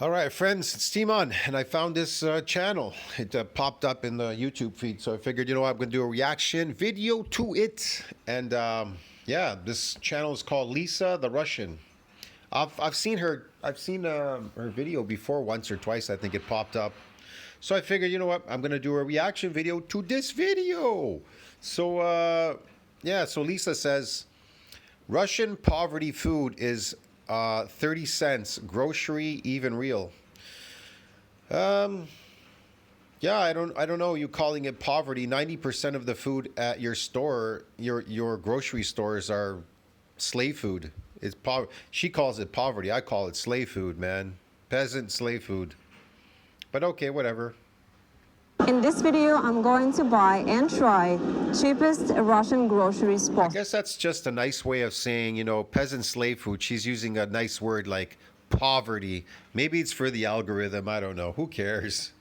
All right, friends, it's Timon, and I found this channel. It popped up in the YouTube feed, so I figured, you know what, I'm going to do a reaction video to it. And yeah, this channel is called Lisa the Russian. I've seen her video before once or twice. I think it popped up. So I figured, you know what, I'm going to do a reaction video to this video. So yeah, so Lisa says, Russian poverty food is 30 cents, grocery even real. Um, yeah, I don't know. You calling it poverty? 90% of the food at your store, your grocery stores are slave food. It's She calls it poverty. I call it slave food, man. Peasant slave food. But okay, whatever. In this video, I'm going to buy and try cheapest Russian grocery I spot. guess that's just a nice way of saying, you know, peasant slave food. She's using a nice word like poverty. Maybe it's for the algorithm. I don't know. Who cares?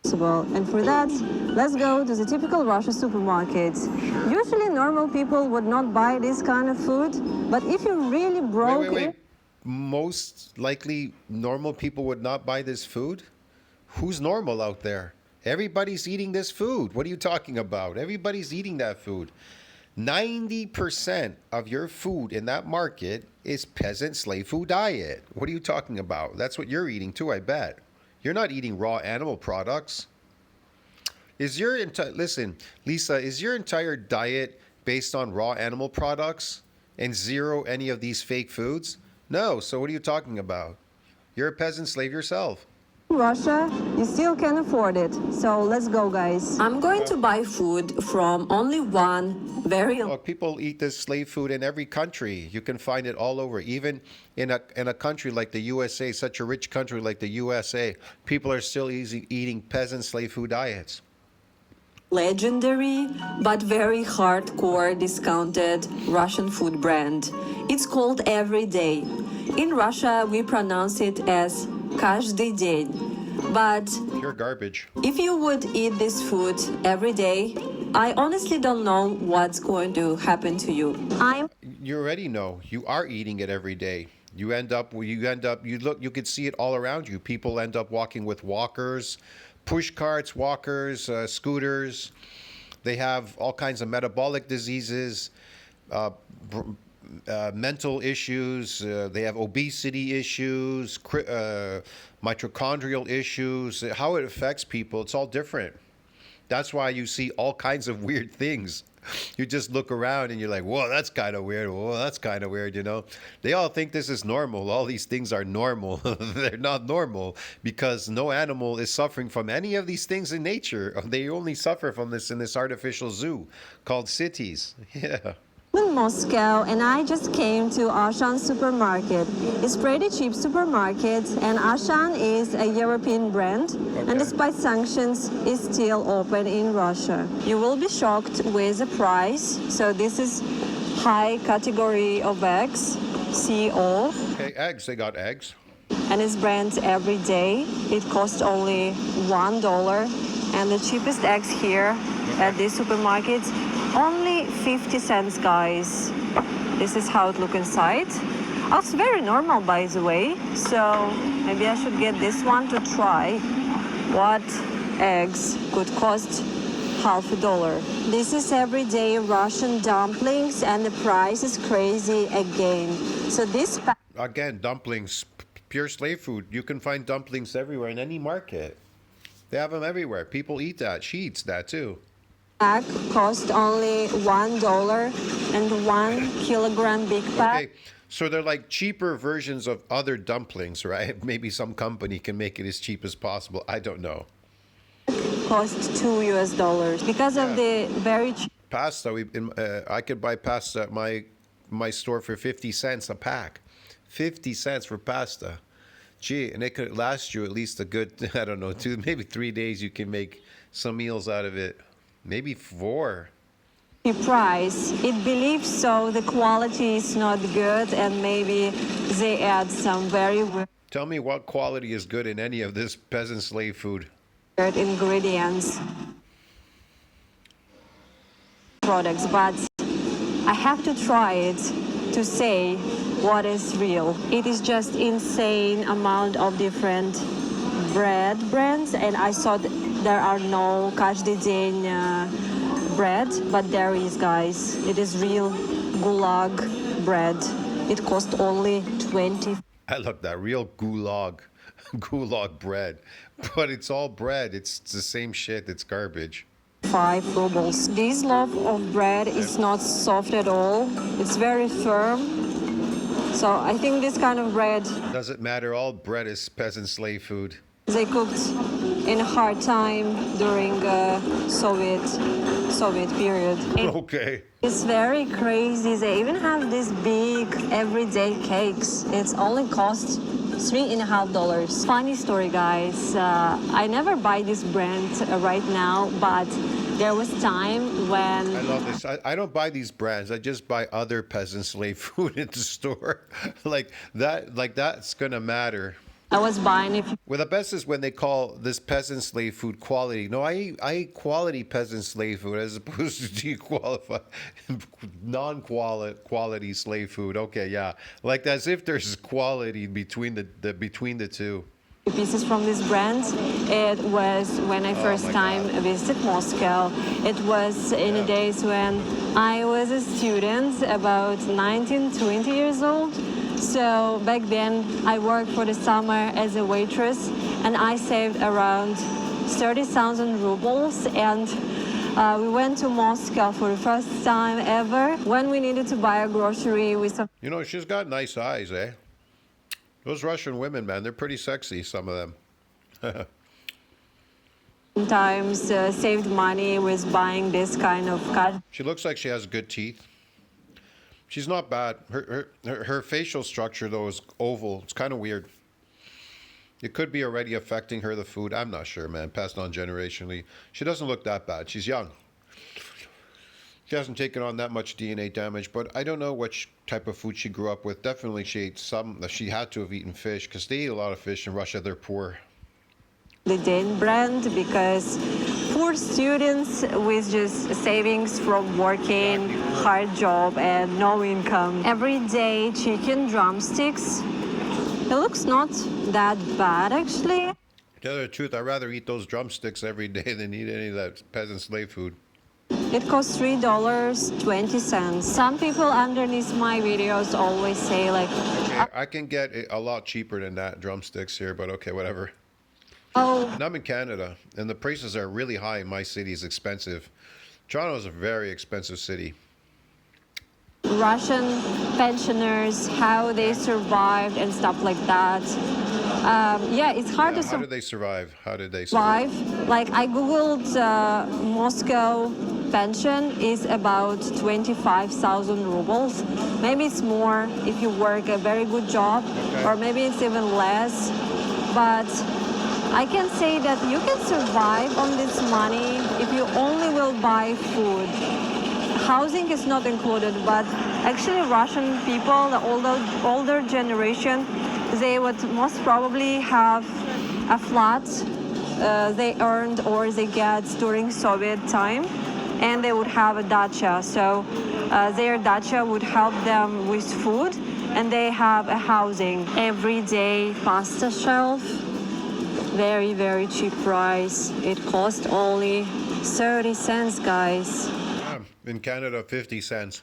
And for that, let's go to the typical Russian supermarket. Usually normal people would not buy this kind of food, but if you're really broke... Wait. Most likely normal people would not buy this food? Who's normal out there? Everybody's eating this food. What are you talking about? Everybody's eating that food. 90% of your food in that market is peasant slave food diet. What are you talking about? That's what you're eating too, I bet. You're not eating raw animal products. Listen, Lisa, is your entire diet based on raw animal products and zero any of these fake foods? No, so what are you talking about? You're a peasant slave yourself. Russia, you still can afford it. So let's go, guys. I'm going to buy food from only one very... Look, people eat this slave food in every country. You can find it all over. Even in a country like the USA, such a rich country like the USA, people are still eating peasant slave food diets. Legendary but very hardcore discounted Russian food brand. It's called Everyday. In Russia, we pronounce it as каждый день. But pure garbage. If you would eat this food every day, I honestly don't know what's going to happen to you. You already know. You are eating it every day. You could see it all around you. People end up walking with walkers, push carts, walkers, scooters. They have all kinds of metabolic diseases, mental issues. They have obesity issues, mitochondrial issues. How it affects people, it's all different. That's why you see all kinds of weird things. You just look around and you're like, whoa, that's kind of weird. Whoa, that's kind of weird, you know? They all think this is normal. All these things are normal. They're not normal because no animal is suffering from any of these things in nature. They only suffer from this in this artificial zoo called cities. Yeah. In Moscow, and I just came to Ashan supermarket. It's pretty cheap supermarket, and Ashan is a European brand, and despite sanctions, is still open in Russia. You will be shocked with the price. So this is high category of eggs, CO. Okay, eggs. They got eggs. And it's brand every day. It costs only $1, and the cheapest eggs here at this supermarket, only 50 cents, guys. This is how it looks inside. Oh, it's very normal, by the way. So maybe I should get this one to try what eggs could cost $1. This is everyday Russian dumplings, and the price is crazy again. So this again, dumplings, pure slave food. You can find dumplings everywhere in any market. They have them everywhere. People eat that. She eats that too. pack cost only $1 and 1 kilogram big pack. Okay, so they're like cheaper versions of other dumplings, right? Maybe some company can make it as cheap as possible. I don't know. Cost $2 because of the very cheap Pasta, I could buy pasta at my store for 50 cents a pack. 50 cents for pasta. Gee, and it could last you at least a good, I don't know, maybe 3 days. You can make some meals out of it. Maybe 4. price. It believes so the quality is not good, and maybe they add some very weird Tell me what quality is good in any of this peasant slave food. ingredients products, but I have to try it to say what is real. It is just insane amount of different bread brands, and I thought there are no каждый день bread, but there is, guys. It is real gulag bread. It cost only 20. I love that real gulag, gulag bread, but it's all bread. It's the same shit. It's garbage. 5 rubles. This loaf of bread is not soft at all. It's very firm. So I think this kind of bread Doesn't matter. All bread is peasant slave food. they cooked in a hard time during Soviet period. Okay. It's very crazy. They even have these big everyday cakes. It's only cost $3.50. Funny story, guys. I never buy this brand right now, but there was time when I love this. I don't buy these brands. I just buy other peasant slave food at the store. Like that's gonna matter. I was buying it. Well, the best is when they call this peasant slave food quality. No, I eat quality peasant slave food as opposed to dequalified, non-quality slave food. Okay, yeah, like as if there's quality between the two. Pieces from this brand. It was when I first my time God. visited Moscow. It was in the days when I was a student, about 19, 20 years old. So back then I worked for the summer as a waitress, and I saved around 30,000 rubles, and we went to Moscow for the first time ever when we needed to buy a grocery with some. You know, she's got nice eyes, eh? Those Russian women, man, they're pretty sexy, some of them. Sometimes saved money with buying this kind of cut. She looks like she has good teeth. She's not bad. Her facial structure, though, is oval. It's kind of weird. It could be already affecting her, the food. I'm not sure, man. Passed on generationally. She doesn't look that bad. She's young. She hasn't taken on that much DNA damage, but I don't know which type of food she grew up with. Definitely she ate some. She had to have eaten fish because they eat a lot of fish in Russia. They're poor. The Dane brand, because poor students with just savings from working hard job and no income. Everyday chicken drumsticks. It looks not that bad, actually. To tell you the truth, I'd rather eat those drumsticks every day than eat any of that peasant slave food. It costs $3.20. Some people underneath my videos always say like, Okay, I can get it a lot cheaper than that drumsticks here, but okay, whatever. oh, And I'm in Canada, and the prices are really high in my city. It's expensive. Toronto is a very expensive city. Russian pensioners, how they survived and stuff like that. Yeah, it's hard to How survive. did they survive? How did they survive? Like I googled Moscow pension is about 25,000 rubles. Maybe it's more if you work a very good job, Okay. or maybe it's even less. But I can say that you can survive on this money if you only will buy food. Housing is not included, but actually Russian people, the older generation, they would most probably have a flat they earned or they get during Soviet time, and they would have a dacha. So their dacha would help them with food, and they have a housing. Everyday pasta shelf, very, very cheap price. It cost only 30 cents, guys. In Canada, 50 cents.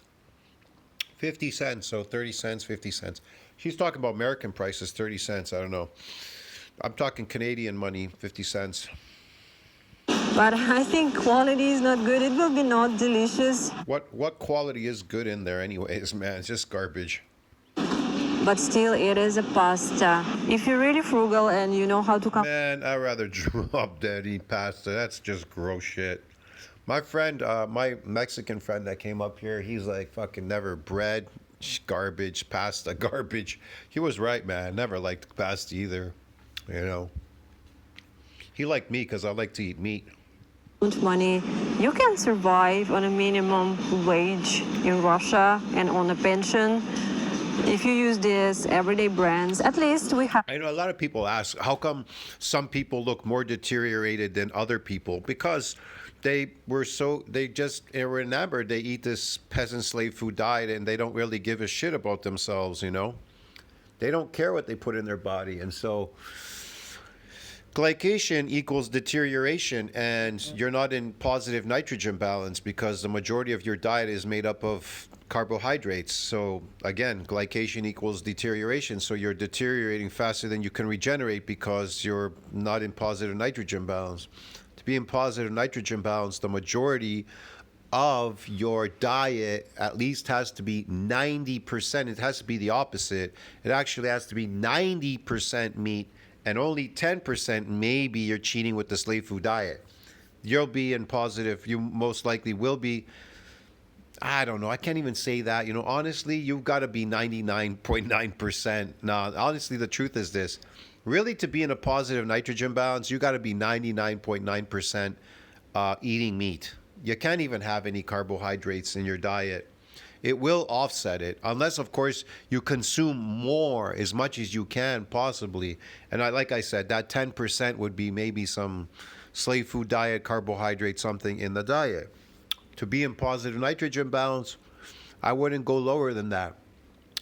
50 cents, so 30 cents, 50 cents. She's talking about American prices, 30 cents. I don't know. I'm talking Canadian money, 50 cents. But I think quality is not good. It will be not delicious, What quality is good in there anyways, man? It's just garbage. but still it is a pasta. If you're really frugal and you know how to come. Man, I'd rather drop dead eat pasta. That's just gross shit. My friend, my Mexican friend that came up here, he's like, fucking never bread, garbage, pasta, garbage. He was right, man. Never liked pasta either, you know. He liked me because I like to eat meat. Money, you can survive on a minimum wage in Russia and on a pension. If you use these everyday brands, at least we have. I know a lot of people ask, how come some people look more deteriorated than other people? Because they were enamored. They eat this peasant slave food diet and they don't really give a shit about themselves, you know? They don't care what they put in their body. And so glycation equals deterioration, and you're not in positive nitrogen balance because the majority of your diet is made up of carbohydrates. So again, glycation equals deterioration. So you're deteriorating faster than you can regenerate because you're not in positive nitrogen balance. To be in positive nitrogen balance, the majority of your diet at least has to be 90%. It has to be the opposite. It actually has to be 90% meat and only 10% maybe you're cheating with the slave food diet. You'll be in positive. You most likely will be. I don't know. I can't even say that. You know, honestly, you've got to be 99.9%. Now, honestly, the truth is this. Really, to be in a positive nitrogen balance, you got to be 99.9% eating meat. You can't even have any carbohydrates in your diet. It will offset it, unless, of course, you consume more, as much as you can, possibly. And like I said, that 10% would be maybe some slave food diet, carbohydrate, something in the diet. To be in positive nitrogen balance, I wouldn't go lower than that.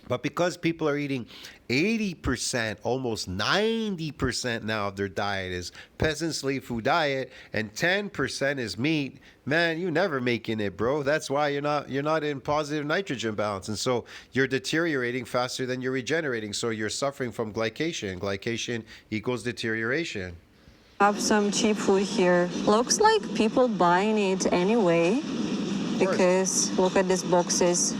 But because people are eating 80%, almost 90% now of their diet is peasant slave food diet, and 10% is meat, man, you're never making it, bro. That's why you're not in positive nitrogen balance. And so you're deteriorating faster than you're regenerating. So you're suffering from glycation. Glycation equals deterioration. Have some cheap food here. Looks like people buying it anyway, because look at these boxes.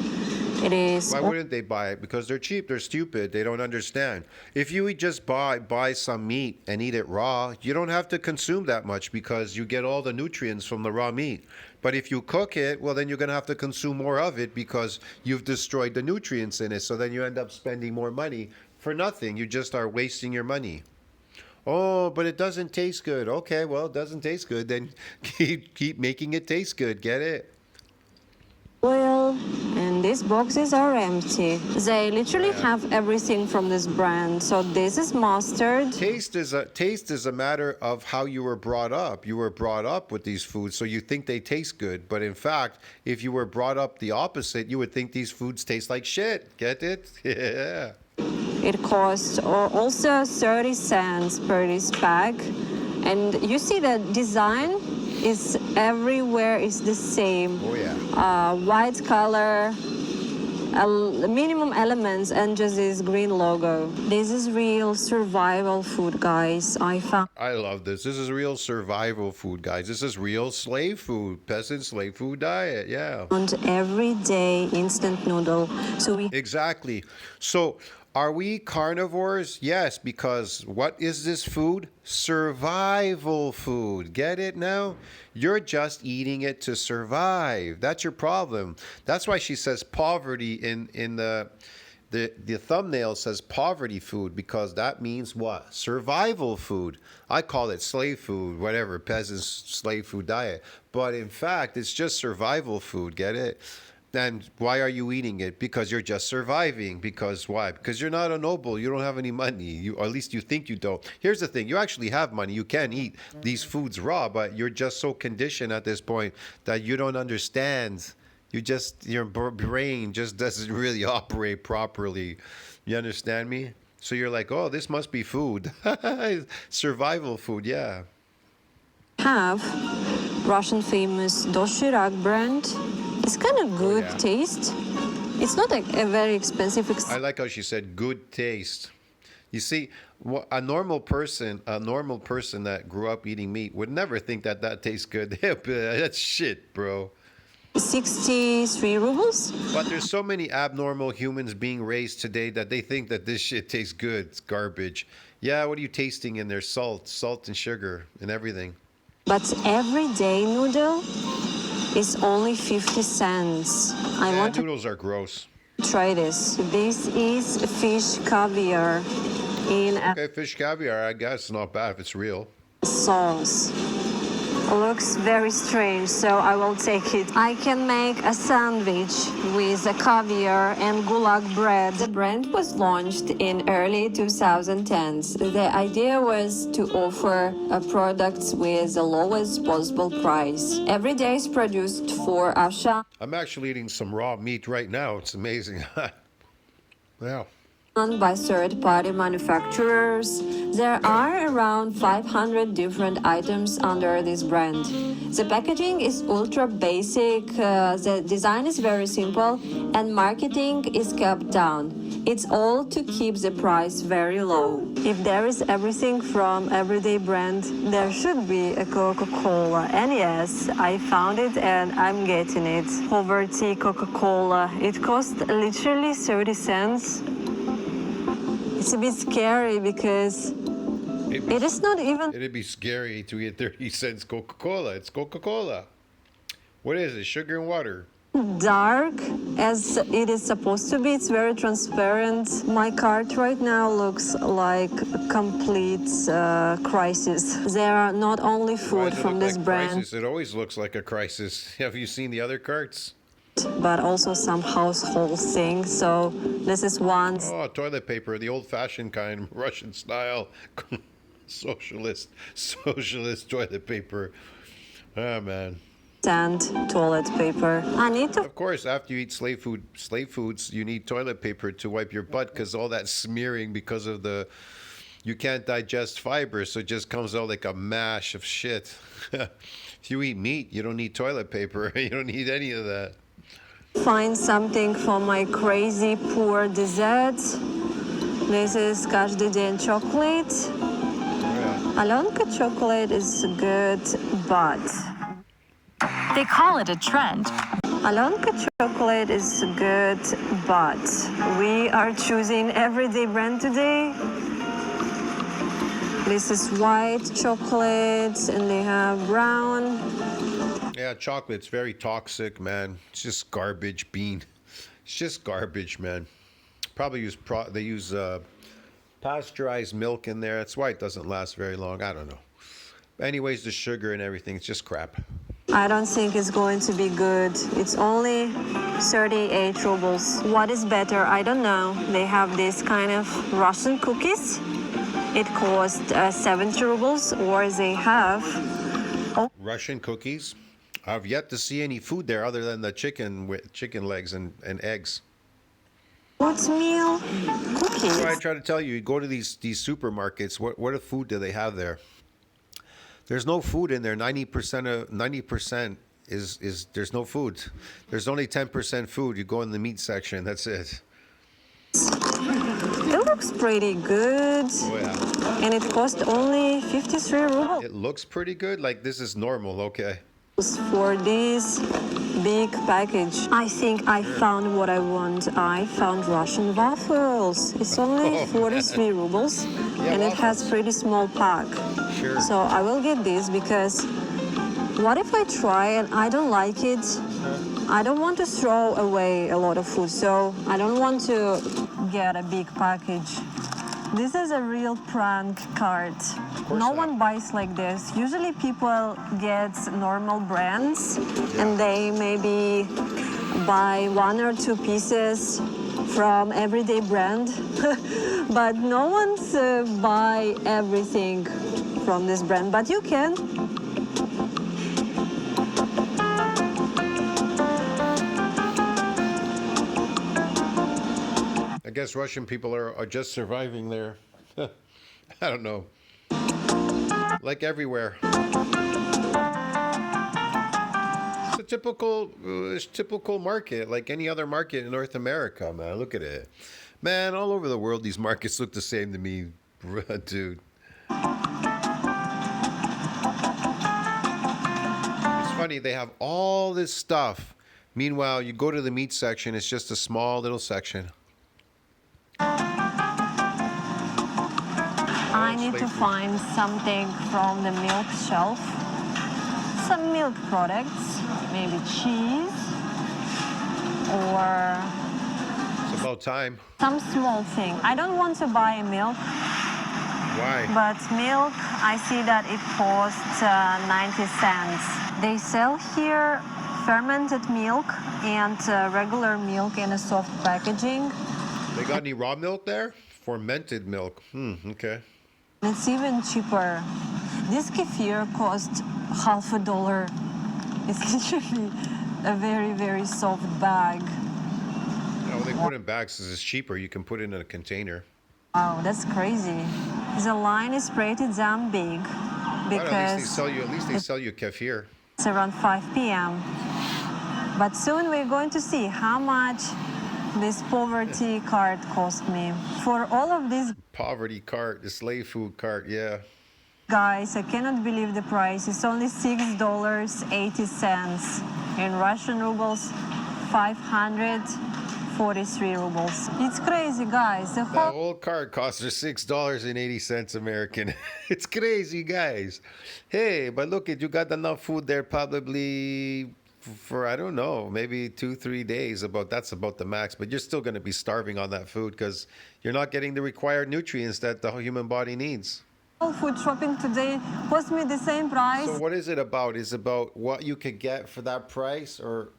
It is. Why wouldn't they buy it? Because they're cheap. They're stupid. They don't understand. If you just buy some meat and eat it raw, you don't have to consume that much because you get all the nutrients from the raw meat. But if you cook it, well, then you're going to have to consume more of it because you've destroyed the nutrients in it. So then you end up spending more money for nothing. You just are wasting your money. Oh, but it doesn't taste good. Okay, well, it doesn't taste good. Then keep making it taste good. Get it? Oil, and these boxes are empty. They literally have everything from this brand. So this is mustard. Taste is a matter of how you were brought up. You were brought up with these foods, so you think they taste good. But in fact, if you were brought up the opposite, you would think these foods taste like shit. Get it? Yeah. It costs also 30 cents per this bag. And you see the design is everywhere is the same. Oh yeah. White color, minimum elements, and just this green logo. This is real survival food, guys. I love this. This is real survival food, guys. This is real slave food, peasant slave food diet. Yeah. And everyday instant noodle. Exactly. So are we carnivores? Yes, because what is this food? Survival food. Get it now? You're just eating it to survive. That's your problem. That's why she says poverty in the thumbnail says poverty food, because that means what? Survival food. I call it slave food, whatever, peasant slave food diet. But in fact, it's just survival food. Get it? And why are you eating it? Because you're just surviving. Because why? Because you're not a noble. You don't have any money. Or at least you think you don't. Here's the thing. You actually have money. You can eat these foods raw, but you're just so conditioned at this point that you don't understand. Your brain just doesn't really operate properly. You understand me? So you're like, oh, this must be food. Survival food, yeah. Have Russian famous Doshirak brand. It's kind of good taste. It's not a very expensive. I like how she said good taste. You see, a normal person that grew up eating meat would never think that tastes good. That's shit, bro. 63 rubles. But there's so many abnormal humans being raised today that they think that this shit tastes good. It's garbage. Yeah, what are you tasting in there? Salt and sugar and everything. But everyday noodle is only 50 cents. Noodles are gross. Try this. This is fish caviar in Okay, fish caviar, I guess, not bad if it's real. sauce. looks very strange, so I will take it. I can make a sandwich with a caviar and gulag bread. The brand was launched in early 2010s. The idea was to offer products with the lowest possible price. Every day is produced for Asha. I'm actually eating some raw meat right now. It's amazing. Yeah. By third-party manufacturers. There are around 500 different items under this brand. The packaging is ultra basic, the design is very simple, and marketing is kept down. It's all to keep the price very low. If there is everything from everyday brand, there should be a Coca-Cola. And yes, I found it and I'm getting it. Poverty Coca-Cola. It cost literally 30 cents. It's a bit scary because it is not even... It'd be scary to get 30 cents Coca-Cola. It's Coca-Cola. What is it? Sugar and water. dark as it is supposed to be. It's very transparent. My cart right now looks like a complete crisis. There are not only food from this brand, crisis? It always looks like a crisis. Have you seen the other carts? but also some household things. So this is one. Oh, toilet paper, the old-fashioned kind, Russian style, socialist toilet paper. Ah, man. And toilet paper. I need to. Of course, after you eat slave foods, you need toilet paper to wipe your butt because all that smearing because of you can't digest fiber, so it just comes out like a mash of shit. If you eat meat, you don't need toilet paper. You don't need any of that. Find something for my crazy poor dessert. This is каждый день chocolate. Yeah. Alonka chocolate is good, but They call it a trend. Alonka chocolate is good, but we are choosing everyday brand today. This is white chocolate, and they have brown. Yeah, chocolate's very toxic, man. It's just garbage bean. It's just garbage, man. Probably they use pasteurized milk in there. That's why it doesn't last very long. I don't know. Anyways, the sugar and everything, it's just crap. I don't think it's going to be good. It's only 38 rubles. What is better? I don't know. They have this kind of Russian cookies. It cost 70 rubles, or they have Russian cookies? I've yet to see any food there other than the chicken legs and eggs. oatmeal cookies. So I try to tell you, you go to these supermarkets, what food do they have there? There's no food in there. 90% is there's no food. There's only 10% food. You go in the meat section, that's it. It looks pretty good. Oh yeah. And it cost only 53 rubles It looks pretty good. Like this is normal, okay. for this big package. I think I found what I want. I found Russian waffles. It's only 43 rubles, and it has pretty small pack. Sure. So I will get this because what if I try and I don't like it? I don't want to throw away a lot of food, so I don't want to get a big package. This is a real prank cart. No one buys like this. Usually people get normal brands and they maybe buy 1 or 2 pieces from everyday brand, but no one's buy everything from this brand, but you can. I guess Russian people are just surviving there. I don't know. Like everywhere. It's a typical market, like any other market in North America, man. Look at it. Man, all over the world, these markets look the same to me, dude. It's funny, they have all this stuff. Meanwhile, you go to the meat section, it's just a small little section. I need to find something from the milk shelf. Some milk products, maybe cheese or It's about time. some small thing. I don't want to buy milk. Why? But milk, I see that it costs 90 cents. They sell here fermented milk and regular milk in a soft packaging. They got any raw milk there? Fermented milk. Okay. It's even cheaper. This kefir costs $50. It's literally a very, very soft bag. No, they put it in bags because it's cheaper. You can put it in a container. Wow, that's crazy. The line is pretty damn big But at least they because sell you kefir. it's around 5 p.m. But soon we're going to see how much this poverty cart cost me. For all of these Poverty cart, the slave food cart, yeah. guys, I cannot believe the price. It's only $6.80. In Russian rubles, 543 rubles. It's crazy, guys. The That whole whole cart costs her $6.80 American. It's crazy, guys. Hey, but look, you got enough food there probably for, I don't know, maybe 2-3 days. That's about the max. But you're still going to be starving on that food because you're not getting the required nutrients that the human body needs. food shopping today cost me the same price. So what is it about? Is it about what you could get for that price, or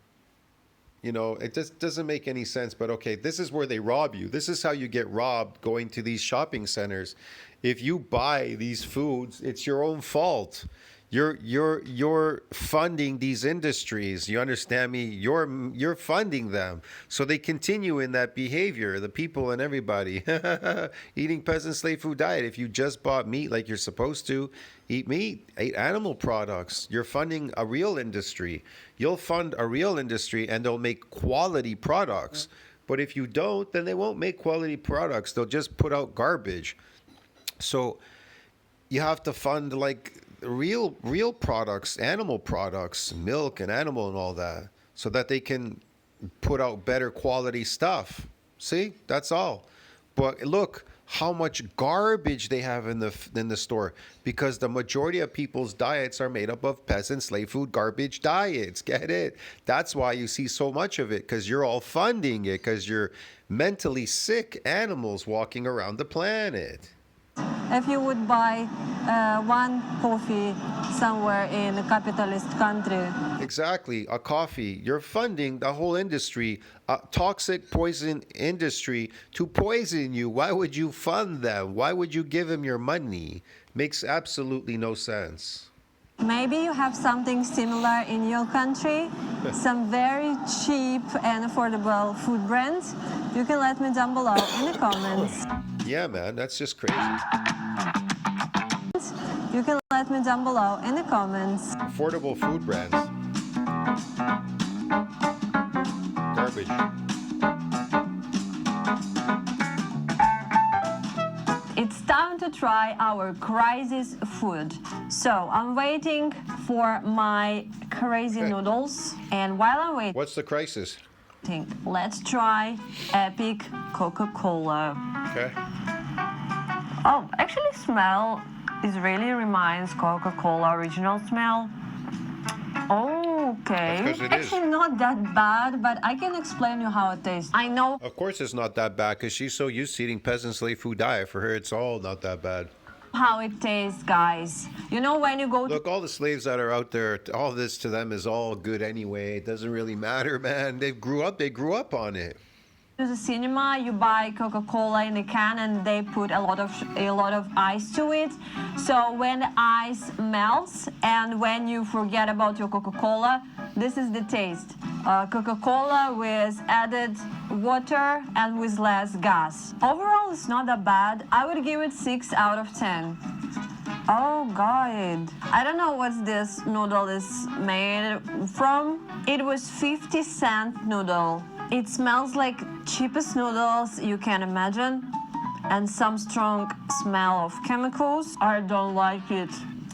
it just doesn't make any sense. But okay, this is where they rob you. This is how you get robbed going to these shopping centers. If you buy these foods, it's your own fault. You're funding these industries. You understand me? You're funding them, so they continue in that behavior. The people and everybody eating peasant slave food diet. If you just bought meat like you're supposed to, eat meat, eat animal products. You're funding a real industry. You'll fund a real industry, and they'll make quality products. But if you don't, then they won't make quality products. They'll just put out garbage. So you have to fund like real products, animal products, milk and animal and all that, so that they can put out better quality stuff. See, that's all. But look how much garbage they have in the store, because the majority of people's diets are made up of peasant slave food garbage diets. Get it? That's why you see so much of it, because you're all funding it, because you're mentally sick animals walking around the planet. If you would buy one coffee somewhere in a capitalist country. Exactly, a coffee. You're funding the whole industry, a toxic poison industry, to poison you. Why would you fund them? Why would you give them your money? Makes absolutely no sense. Maybe you have something similar in your country, some very cheap and affordable food brands. You can let me down below in the comments. Yeah, man, that's just crazy. You can let me down below in the comments. Affordable food brands. Garbage. It's time to try our crisis food. So I'm waiting for my crazy noodles, and while I'm waiting, What's the crisis? let's try epic Coca-Cola. Okay. Oh, actually smell is really reminds Coca-Cola original smell. Okay. That's 'cause it is. Actually not that bad, but I can explain you how it tastes. I know Of course it's not that bad, because she's so used to eating peasant slave food diet. For her, it's all not that bad. how it tastes, guys. You know when you go to Look, all the slaves that are out there, all this to them is all good anyway. It doesn't really matter, man. They grew up on it. the cinema, you buy Coca-Cola in a can and they put a lot of ice to it. So when the ice melts and when you forget about your Coca-Cola, this is the taste. Coca-Cola with added water and with less gas. Overall, it's not that bad. I would give it 6 out of 10. Oh God, I don't know what this noodle is made from. It was 50-cent noodle. It smells like cheapest noodles you can imagine, and some strong smell of chemicals. I don't like it.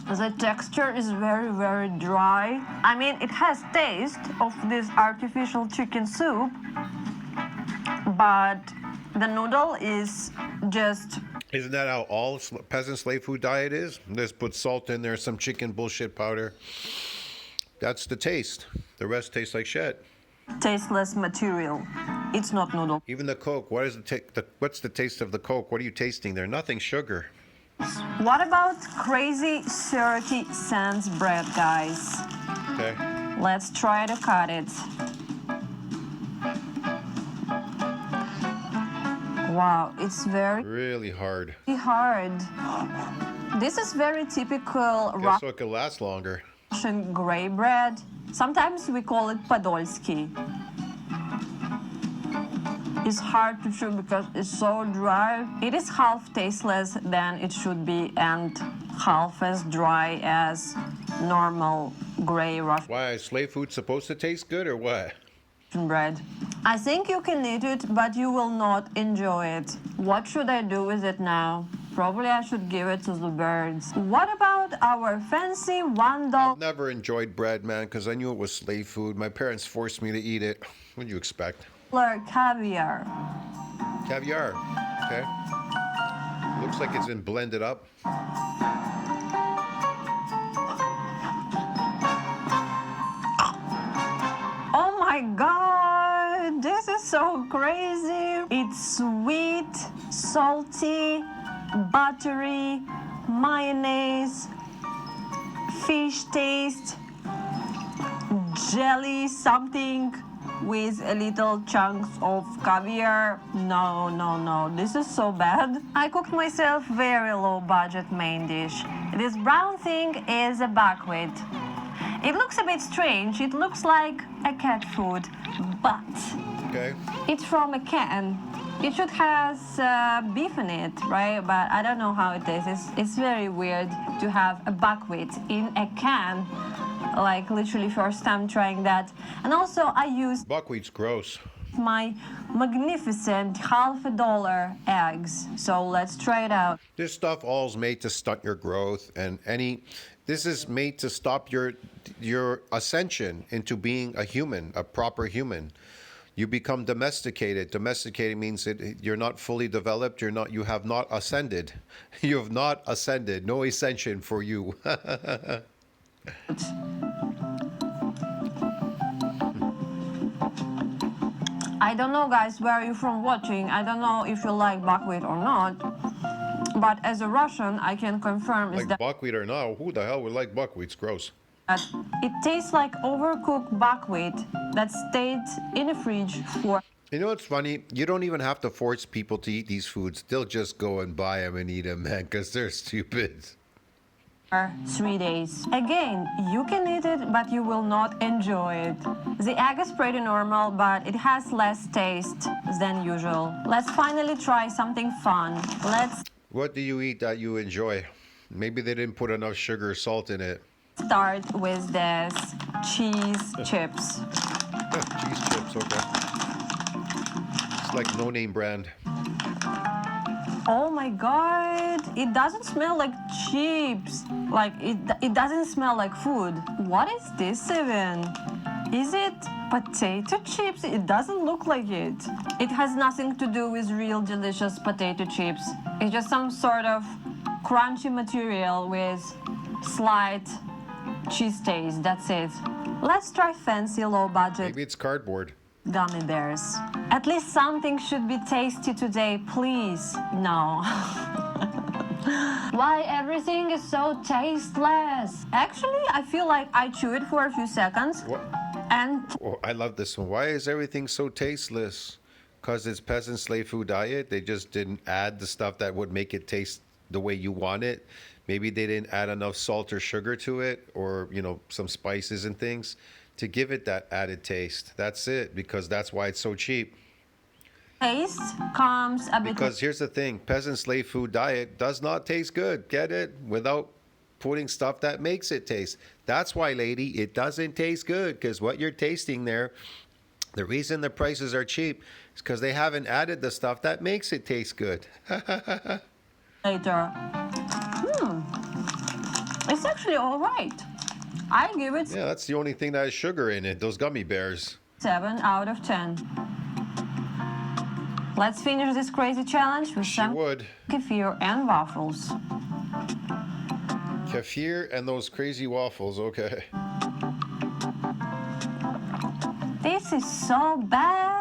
The texture is very, very dry. I mean, it has taste of this artificial chicken soup, but the noodle is just... Isn't that how all peasant slave food diet is? Just put salt in there, some chicken bullshit powder. That's the taste. The rest tastes like shit. tasteless material. It's not noodle. Even the Coke, what's the taste of the Coke? What are you tasting there? Nothing, sugar. What about crazy 30 cents bread, guys? Okay. Let's try to cut it. Wow, it's very Really hard. hard. This is very typical Guess so it could last longer. Russian gray bread. Sometimes we call it Podolsky. It's hard to chew because it's so dry. It is half tasteless than it should be and half as dry as normal gray Russian Why is slave food supposed to taste good or what? bread. I think you can eat it, but you will not enjoy it. What should I do with it now? Probably I should give it to the birds. What about our fancy $1 I've never enjoyed bread, man, because I knew it was slave food. My parents forced me to eat it. What do you expect? caviar? Caviar. Okay. Looks like it's been blended up. Oh my god, this is so crazy. It's sweet, salty, buttery, mayonnaise, fish taste, jelly, something with a little chunks of caviar. No, no, no, this is so bad. I cooked myself very low budget main dish. This brown thing is a buckwheat. It looks a bit strange. It looks like a cat food, but Okay. it's from a can. It should have beef in it, right? But I don't know how it tastes. It's very weird to have a buckwheat in a can. Like literally first time trying that. And also I used Buckwheat's gross. my magnificent $1/2 eggs. So let's try it out. This stuff all's made to stunt your growth, and this is made to stop your ascension into being a human, a proper human. You become domesticated. Domesticated means that you're not fully developed. You have not ascended. You have not ascended. No ascension for you. I don't know, guys, where are you from watching? I don't know if you like buckwheat or not. But as a Russian, I can confirm is Like that buckwheat or not, who the hell would like buckwheat? It's gross. it tastes like overcooked buckwheat that stayed in the fridge for You know what's funny? You don't even have to force people to eat these foods. They'll just go and buy them and eat them, man, because they're stupid. 3 days. Again, you can eat it, but you will not enjoy it. The egg is pretty normal, but it has less taste than usual. Let's finally try something fun. Let's What do you eat that you enjoy? Maybe they didn't put enough sugar or salt in it. start with this cheese chips. Cheese chips, okay. It's like no-name brand. Oh my god, it doesn't smell like chips. Like it doesn't smell like food. What is this even? Is it potato chips? It doesn't look like it. It has nothing to do with real delicious potato chips. It's just some sort of crunchy material with slight cheese taste. That's it. Let's try fancy low budget Maybe it's cardboard. gummy bears. At least something should be tasty today, please. No. Why everything is so tasteless? Actually, I feel like I chew it for a few seconds What? and Oh, I love this one. Why is everything so tasteless? Because it's peasant slave food diet. They just didn't add the stuff that would make it taste the way you want it. Maybe they didn't add enough salt or sugar to it, or some spices and things to give it that added taste. That's it, because that's why it's so cheap. taste comes a bit Because here's the thing, peasant slave food diet does not taste good. Get it? Without putting stuff that makes it taste. That's why, lady, it doesn't taste good, because what you're tasting there, the reason the prices are cheap is because they haven't added the stuff that makes it taste good. later. It's actually all right. I give it Yeah, that's the only thing that has sugar in it, those gummy bears. 7 out of 10. Let's finish this crazy challenge with She some would. kefir and waffles. Kefir and those crazy waffles, okay. This is so bad.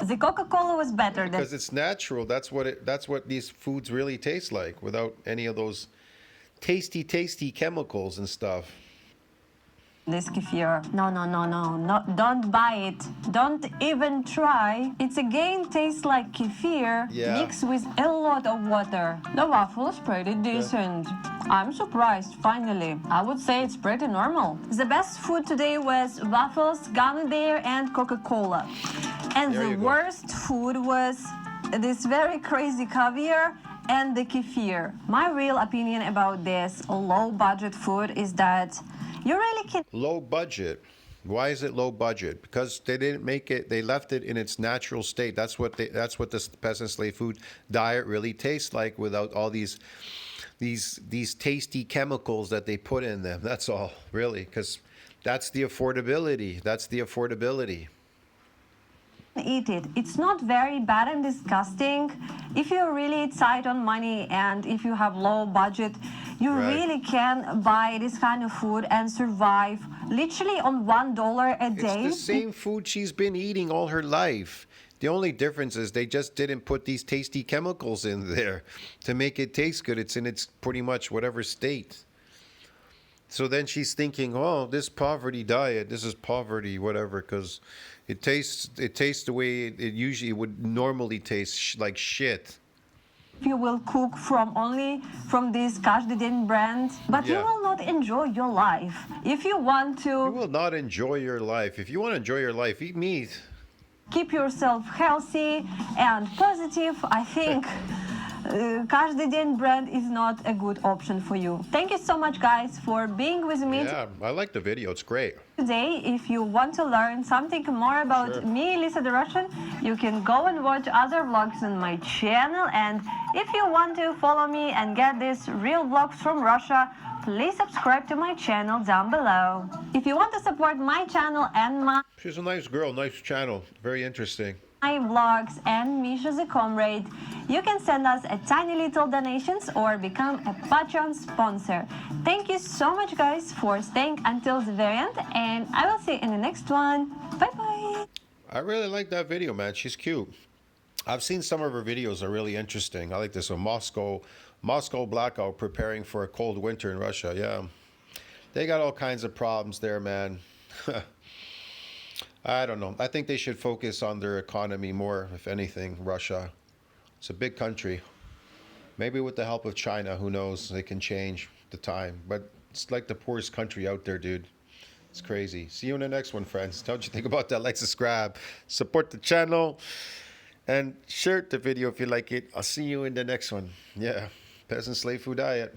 The Coca-Cola was better than Because it's natural. That's what these foods really taste like without any of those tasty chemicals and stuff. this kefir. No, don't buy it. Don't even try. It's again tastes like kefir Yeah. mixed with a lot of water. The waffle is pretty decent. I'm surprised, finally. I would say it's pretty normal. The best food today was waffles, gummy bear, and Coca-Cola. And There the you go. worst food was this very crazy caviar and the kefir. My real opinion about this low budget food is that you really can Low budget. Why is it low budget? Because they didn't make it. They left it in its natural state. That's what this peasant slave food diet really tastes like without all these tasty chemicals that they put in them. That's all, really. Because that's the affordability. That's the affordability. eat it. It's not very bad and disgusting. If you're really tight on money and if you have low budget, you Right. really can buy this kind of food and survive literally on $1 a day. It's the same food she's been eating all her life. The only difference is they just didn't put these tasty chemicals in there to make it taste good. It's in its pretty much whatever state. So then she's thinking, oh, this poverty diet, this is poverty, whatever, because it tastes the way it usually would normally taste, like shit. You will cook only from this каждый день brand, but you Yeah. will not enjoy your life. If you want You to will not enjoy your life. If you want to enjoy your life, eat meat. keep yourself healthy and positive, I think каждый день brand is not a good option for you. Thank you so much, guys, for being with me Yeah, I like the video. It's great. today. If you want to learn something more about Sure. me, Lisa the Russian, you can go and watch other vlogs on my channel. And if you want to follow me and get these real vlogs from Russia, please subscribe to my channel down below. If you want to support my channel and my She's a nice girl, nice channel. Very interesting. vlogs and Misha the Comrade, you can send us a tiny little donations or become a Patreon sponsor. Thank you so much, guys, for staying until the very end, and I will see you in the next one. Bye bye. I really like that video, man. She's cute. I've seen some of her videos are really interesting. I like this one, Moscow blackout, preparing for a cold winter in Russia. Yeah, they got all kinds of problems there, man. I don't know. I think they should focus on their economy more, if anything. Russia, it's a big country. Maybe with the help of China, who knows? They can change the time. But it's like the poorest country out there, dude. It's crazy. See you in the next one, friends. Don't you think about that? Like, subscribe, support the channel, and share the video if you like it. I'll see you in the next one. Yeah, peasant slave food diet.